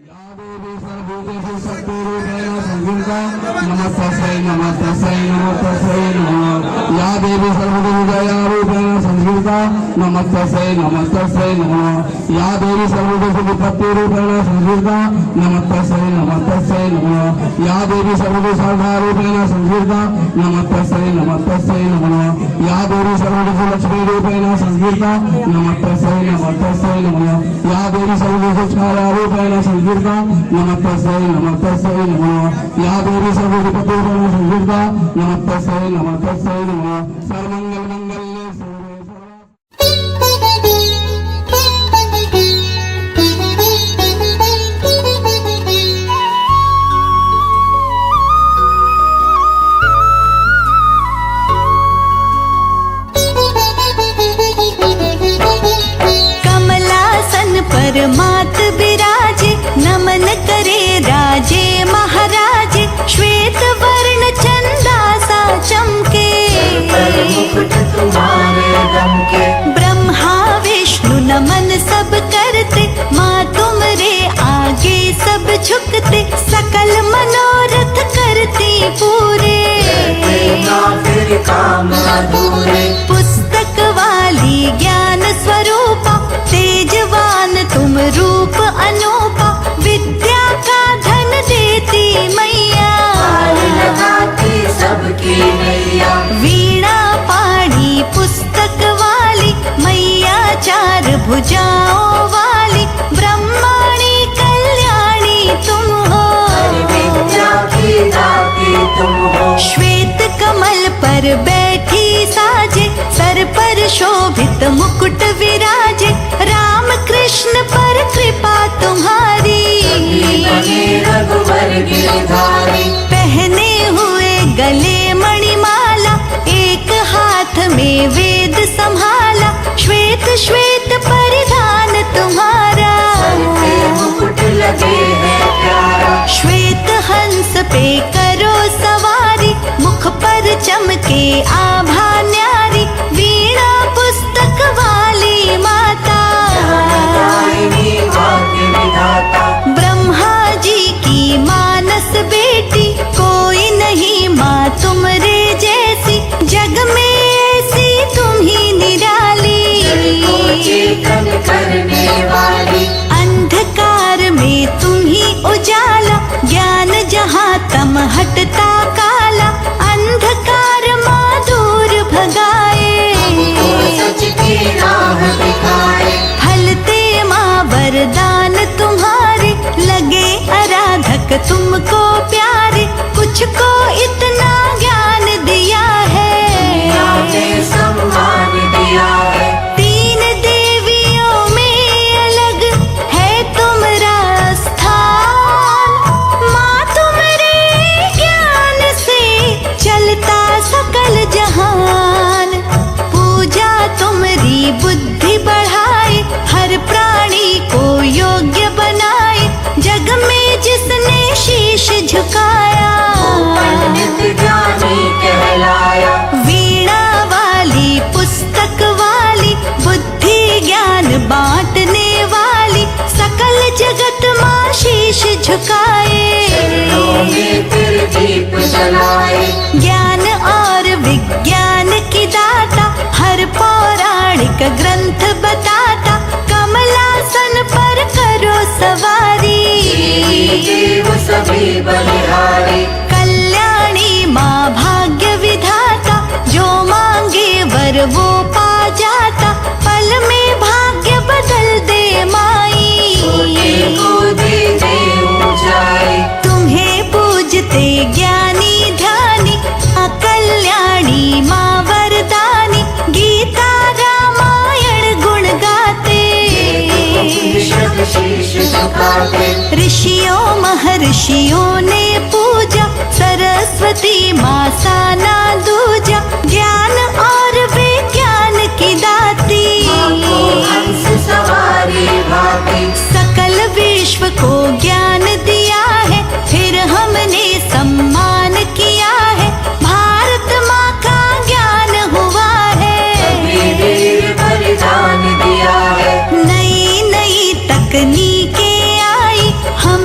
या देवी सर्वभूतेषु शक्तिरूपेण संस्थिता नमस्तस्यै नमस्तस्यै नमस्तस्यै नमः। या देवी सर्वभूतरूपेण संस्थिता नमस्तस्यै नमस्तस्यै नमः। या देवी सर्वभूतेषु विपत्तिरूपेण संस्थिता नमस्तस्यै नमस्तस्यै नमः। या देवी सर्वभूतरूपेण संस्थिता नमस्तस्यै नमस्तस्यै नमः। या देवी सर्वभूतेषु लक्ष्मीरूपेण संस्थिता नमस्तस्यै नमस्तस्यै नमः। या देवी सर्वभूतेषु छायारूपेण संस्थिता नमस्तस्यै नमस्तस्यै नमः। या देवी सर्वभूतरूपेण संस्थिता नमस्तस्यै नमस्तस्यै नमः। सर्वमंगल मंगल्ये शिवे परमात विराजे नमन करे राजे महाराजे श्वेत वर्ण चंदासा चमके मुकुट तुम्हारे दमके। ब्रह्मा विष्णु नमन सब करते माँ तुमरे आगे सब झुकते सकल मनोरथ करती पूरे ना फिर काम अधूरे। पुस्तक वाली ज्ञान स्वरूपा तेजवान तुम रूप अनूपा विद्या का धन देती मैया लगाती सबकी नैया। वीणा पाणी पुस्तक वाली मैया चार भुजाओं वाली ब्रह्माणी कल्याणी तुम हो विद्या की दाती तुम हो। श्वेत कमल पर बैठी साजे सर पर शोभित मुकुट विराजे राम कृष्ण पर कृपा तुम्हारी रघुवर गिरधारी। पहने हुए गले मणिमाला एक हाथ में वेद संभाला श्वेत श्वेत परिधान तुम्हारा मुकुट लगे है प्यारा। श्वेत हंस पे करो सवारी मुख पर चमके आभा न्यारी वीणा पुस्तक वाली माता ब्रह्मा जी की मानस बेटी कोई नहीं माँ तुमरे जैसी जग में ऐसी तुम ही निराली करने वाली। अंधकार में तुम ही उजाला ज्ञान जहाँ तम हटता काला अंधकार माँ दूर भगाए सच की राह दिखाए। फलते माँ वरदान तुम्हारे लगे आराधक तुमको प्यारे कुछ को इतना ज्ञान दिया है सम्मान दिया है। तीन देवियों में अलग है तुम्हारा स्थान माँ तुम्हारे ज्ञान से चलता सकल जहान पूजा तुम्हारी बुद्धि बढ़ाए हर प्राणी को योग्य बनाए जग में जिसने शीश झुकाया पंडित ज्ञानी कहलाया। वीणा वाली पुस्तक वाली बुद्धि ज्ञान बांटने वाली सकल जगत माँ शीश झुकाए तेरे दीप जलाए। ज्ञान और विज्ञान की दाता हर पौराणिक ग्रंथ बताता कमलासन पर करो सवारी देव सभी बलिहारी। कल्याणी माँ भाग्य विधाता जो मांगे वर वो पा जाता पल में भाग्य बदल दे माई को दे ऊंचाई। तुम्हें पूजते ज्ञानी ध्यानी अकल्याणी माँ वरदानी गीता रामायण गुण गाते शीश झुकाते। ऋषियों महर्षियों ने पूजा सरस्वती माँ साना दूजा ज्ञान और विज्ञान की दाती हंस सवारी भाती। सकल विश्व को ज्ञान दिया है फिर हमने सम्मान किया है भारत माँ का ज्ञान हुआ है बलिदान दिया है। नई नई तकनीकें आई हम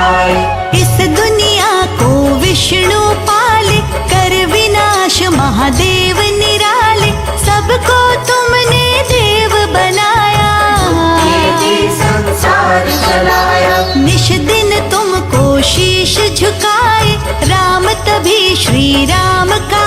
बनाए। इस दुनिया को विष्णु पाले, कर विनाश महादेव निराले, सबको तुमने देव बनाया। ये संसार चलाया। निश दिन तुमको शीश झुकाए, राम तभी श्री राम का